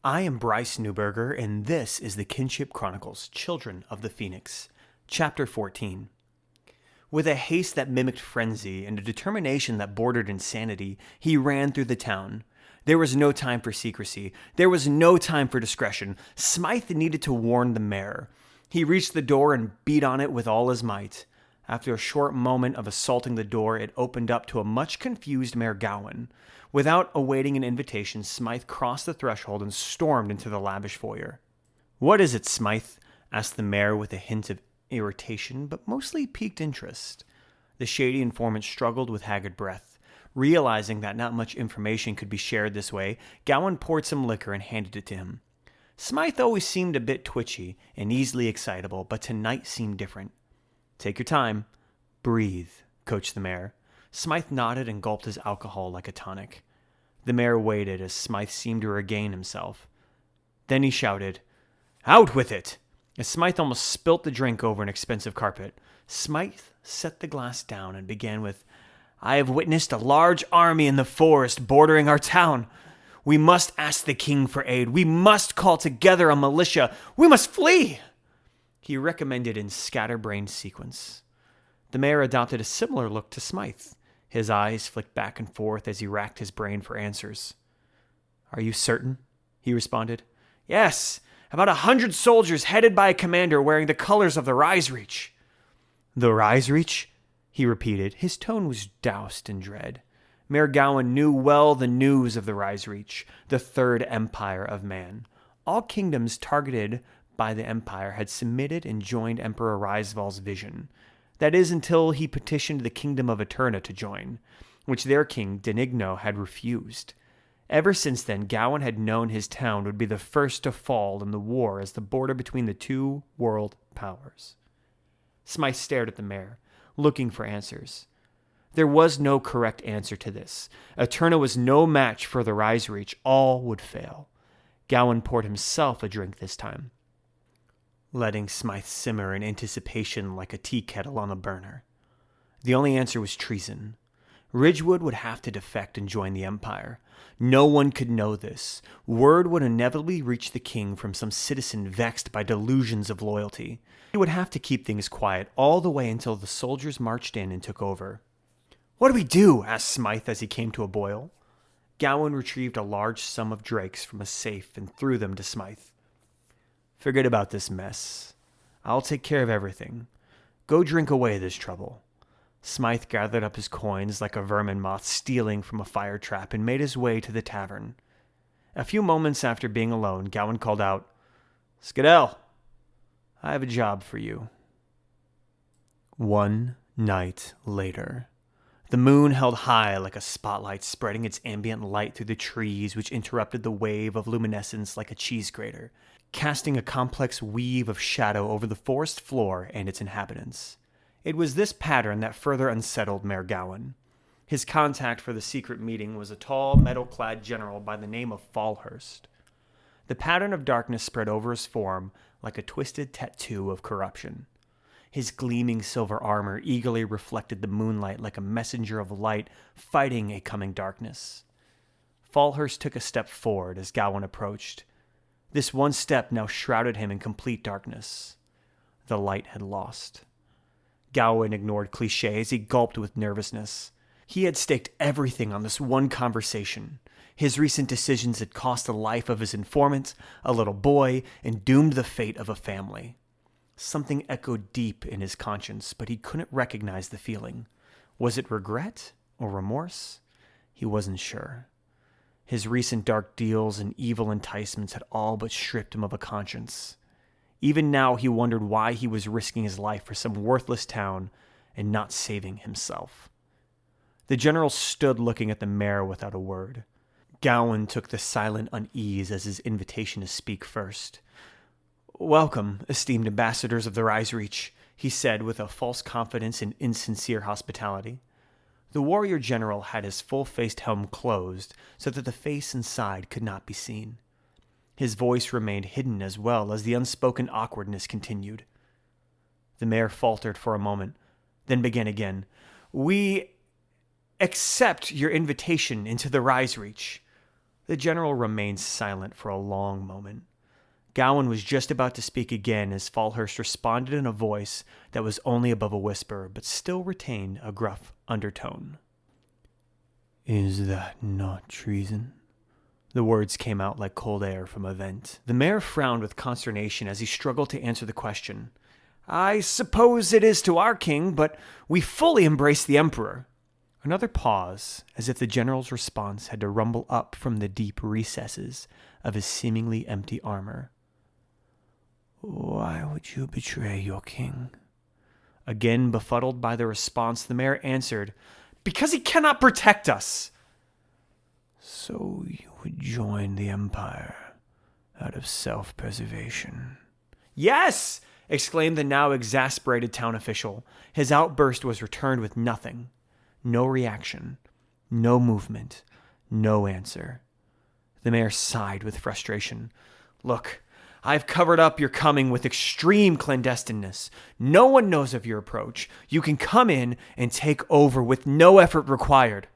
I am Bryce Newberger, and this is the Kinship Chronicles, Children of the Phoenix, Chapter 14. With a haste that mimicked frenzy and a determination that bordered insanity, he ran through the town. There was no time for secrecy. There was no time for discretion. Smythe needed to warn the mayor. He reached the door and beat on it with all his might. After a short moment of assaulting the door, it opened up to a much confused Mayor Gowan. Without awaiting an invitation, Smythe crossed the threshold and stormed into the lavish foyer. "What is it, Smythe?" asked the mayor with a hint of irritation, but mostly piqued interest. The shady informant struggled with haggard breath. Realizing that not much information could be shared this way, Gowan poured some liquor and handed it to him. Smythe always seemed a bit twitchy and easily excitable, but tonight seemed different. "Take your time. Breathe," coached the mayor. Smythe nodded and gulped his alcohol like a tonic. The mayor waited as Smythe seemed to regain himself. Then he shouted, "Out with it!" as Smythe almost spilt the drink over an expensive carpet. Smythe set the glass down and began with, "I have witnessed a large army in the forest bordering our town. We must ask the king for aid. We must call together a militia. We must flee!" He recommended in scatterbrained sequence. The mayor adopted a similar look to Smythe. His eyes flicked back and forth as he racked his brain for answers. "Are you certain?" he responded. "Yes, about 100 soldiers headed by a commander wearing the colors of the Rise Reach." "The Rise Reach?" he repeated. His tone was doused in dread. Mayor Gowan knew well the news of the Rise Reach, the third empire of man. All kingdoms targeted by the empire had submitted and joined Emperor Rysval's vision. That is, until he petitioned the kingdom of Eterna to join, which their king, Denigno, had refused. Ever since then, Gowan had known his town would be the first to fall in the war as the border between the two world powers. Smythe stared at the mayor, looking for answers. There was no correct answer to this. Eterna was no match for the Rise Reach. All would fail. Gowan poured himself a drink this time, letting Smythe simmer in anticipation like a tea kettle on a burner. The only answer was treason. Ridgewood would have to defect and join the Empire. No one could know this. Word would inevitably reach the king from some citizen vexed by delusions of loyalty. He would have to keep things quiet all the way until the soldiers marched in and took over. "What do we do?" asked Smythe as he came to a boil. Gowan retrieved a large sum of drakes from a safe and threw them to Smythe. "Forget about this mess. I'll take care of everything. Go drink away this trouble." Smythe gathered up his coins like a vermin moth stealing from a fire trap and made his way to the tavern. A few moments after being alone, Gowan called out, "Skedaddle, I have a job for you." One night later. The moon held high like a spotlight, spreading its ambient light through the trees, which interrupted the wave of luminescence like a cheese grater, casting a complex weave of shadow over the forest floor and its inhabitants. It was this pattern that further unsettled Mayor Gowan. His contact for the secret meeting was a tall, metal-clad general by the name of Fallhurst. The pattern of darkness spread over his form like a twisted tattoo of corruption. His gleaming silver armor eagerly reflected the moonlight like a messenger of light fighting a coming darkness. Fallhurst took a step forward as Gowan approached. This one step now shrouded him in complete darkness. The light had lost. Gowan ignored cliches. He gulped with nervousness. He had staked everything on this one conversation. His recent decisions had cost the life of his informant, a little boy, and doomed the fate of a family. Something echoed deep in his conscience, but he couldn't recognize the feeling. Was it regret or remorse? He wasn't sure. His recent dark deals and evil enticements had all but stripped him of a conscience. Even now he wondered why he was risking his life for some worthless town and not saving himself. The general stood looking at the mayor without a word. Gowan took the silent unease as his invitation to speak first. "Welcome, esteemed ambassadors of the Rise Reach," he said with a false confidence and insincere hospitality. The warrior general had his full-faced helm closed so that the face inside could not be seen. His voice remained hidden as well as the unspoken awkwardness continued. The mayor faltered for a moment, then began again. "We accept your invitation into the Rise Reach. The general remained silent for a long moment. Gowan was just about to speak again as Falhurst responded in a voice that was only above a whisper, but still retained a gruff undertone. "Is that not treason?" The words came out like cold air from a vent. The mayor frowned with consternation as he struggled to answer the question. "I suppose it is to our king, but we fully embrace the emperor." Another pause, as if the general's response had to rumble up from the deep recesses of his seemingly empty armor. "Why would you betray your king?" Again befuddled by the response, the mayor answered, "Because he cannot protect us." "So you would join the empire out of self-preservation?" "Yes!" exclaimed the now exasperated town official. His outburst was returned with nothing. No reaction, no movement, no answer. The mayor sighed with frustration. "Look, I've covered up your coming with extreme clandestineness. No one knows of your approach. You can come in and take over with no effort required."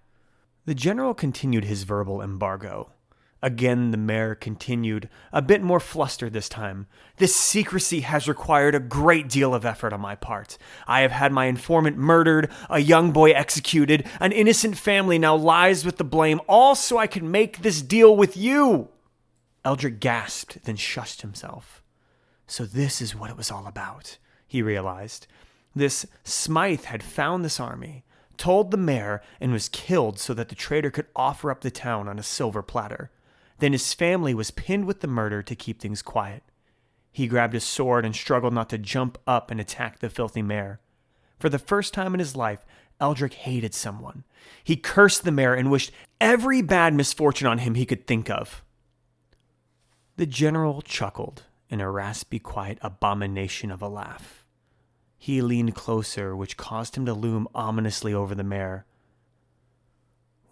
The general continued his verbal embargo. Again, the mayor continued, a bit more flustered this time. "This secrecy has required a great deal of effort on my part. I have had my informant murdered, a young boy executed, an innocent family now lies with the blame, all so I can make this deal with you." Eldrich gasped, then shushed himself. So this is what it was all about, he realized. This Smythe had found this army, told the mayor, and was killed so that the traitor could offer up the town on a silver platter. Then his family was pinned with the murder to keep things quiet. He grabbed his sword and struggled not to jump up and attack the filthy mayor. For the first time in his life, Eldrich hated someone. He cursed the mayor and wished every bad misfortune on him he could think of. The general chuckled in a raspy, quiet abomination of a laugh. He leaned closer, which caused him to loom ominously over the mayor.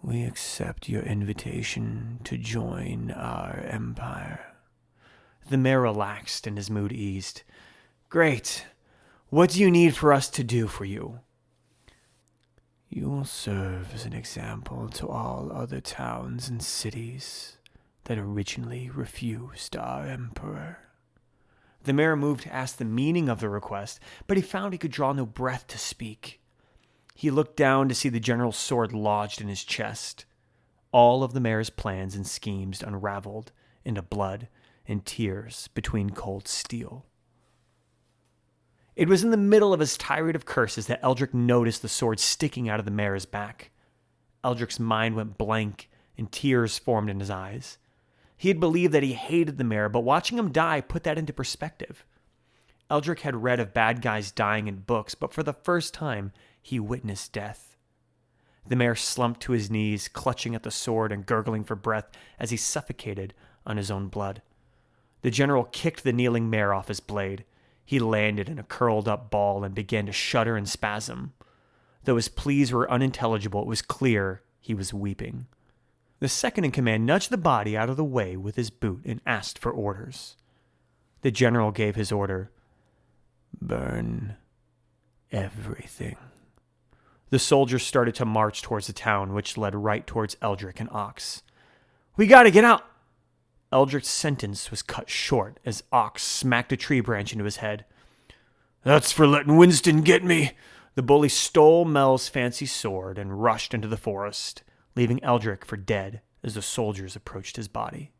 "We accept your invitation to join our empire." The mayor relaxed and his mood eased. "Great. What do you need for us to do for you?" "You will serve as an example to all other towns and cities that originally refused our emperor." The mayor moved to ask the meaning of the request, but he found he could draw no breath to speak. He looked down to see the general's sword lodged in his chest. All of the mayor's plans and schemes unraveled into blood and tears between cold steel. It was in the middle of his tirade of curses that Eldrich noticed the sword sticking out of the mayor's back. Eldrich's mind went blank and tears formed in his eyes. He had believed that he hated the mayor, but watching him die put that into perspective. Eldrich had read of bad guys dying in books, but for the first time, he witnessed death. The mayor slumped to his knees, clutching at the sword and gurgling for breath as he suffocated on his own blood. The general kicked the kneeling mayor off his blade. He landed in a curled-up ball and began to shudder and spasm. Though his pleas were unintelligible, it was clear he was weeping. The second-in-command nudged the body out of the way with his boot and asked for orders. The general gave his order. "Burn everything." The soldiers started to march towards the town, which led right towards Eldrich and Ox. "We gotta get out!" Eldrich's sentence was cut short as Ox smacked a tree branch into his head. "That's for letting Winston get me!" The bully stole Mel's fancy sword and rushed into the forest, leaving Eldrich for dead as the soldiers approached his body.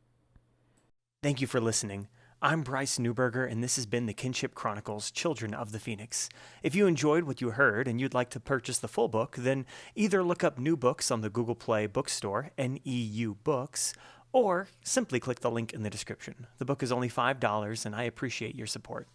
Thank you for listening. I'm Bryce Newberger, and this has been the Kinship Chronicles, Children of the Phoenix. If you enjoyed what you heard and you'd like to purchase the full book, then either look up New Books on the Google Play bookstore, NEU Books, or simply click the link in the description. The book is only $5, and I appreciate your support.